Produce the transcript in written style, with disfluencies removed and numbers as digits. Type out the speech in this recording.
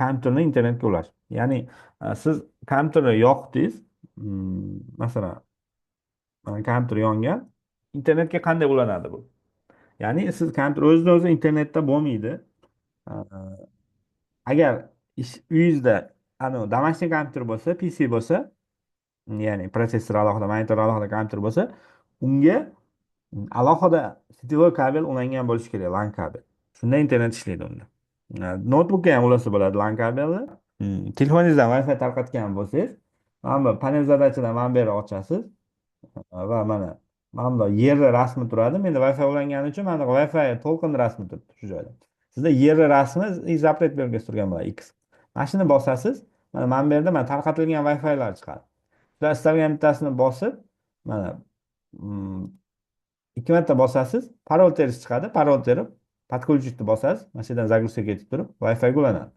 kompyuterni internetga ulash. Ya'ni siz kompyuterni yoqdingiz, masalan, kompyuter yongan, internetga qanday ulanadi bu? Ya'ni siz kompyuter o'zidan o'zi internetda bo'lmaydi. Э, Agar uyingizda domashniy kompyuter bo'lsa, PC bo'lsa, ya'ni protsessor alohida, monitor alohida kompyuter bo'lsa, unga alohida setiloy kabel ulangan bo'lishi kerak, LAN kabel. Shunda internet ishlaydi unda. Notebookga ham ulasa bo'ladi LAN kabelni. Telefoningizdan Wi-Fi tarqatgan bo'lsangiz, mana bu panel zadachidan mana bu yerni ochasiz va mana bu yerni rasmi turadi. Menda Wi-Fi ulangani uchun mana bu Wi-Fi to'lqin rasmi turibdi shu joyda. Sizda yerni rasmi zapret belgisi turgan bo'ladi X. Mana shuni bosasiz, mana bu yerda tarqatilgan Wi-Fi'lar chiqadi. Sizlar istalgan bittasini bosib, mana mm, 2 marta bosasiz, parol terisi chiqadi. Parol terib, подключить bosasiz. Mana shu yerdan загрузка ketib turib, Wi-Fi ga ulanadi.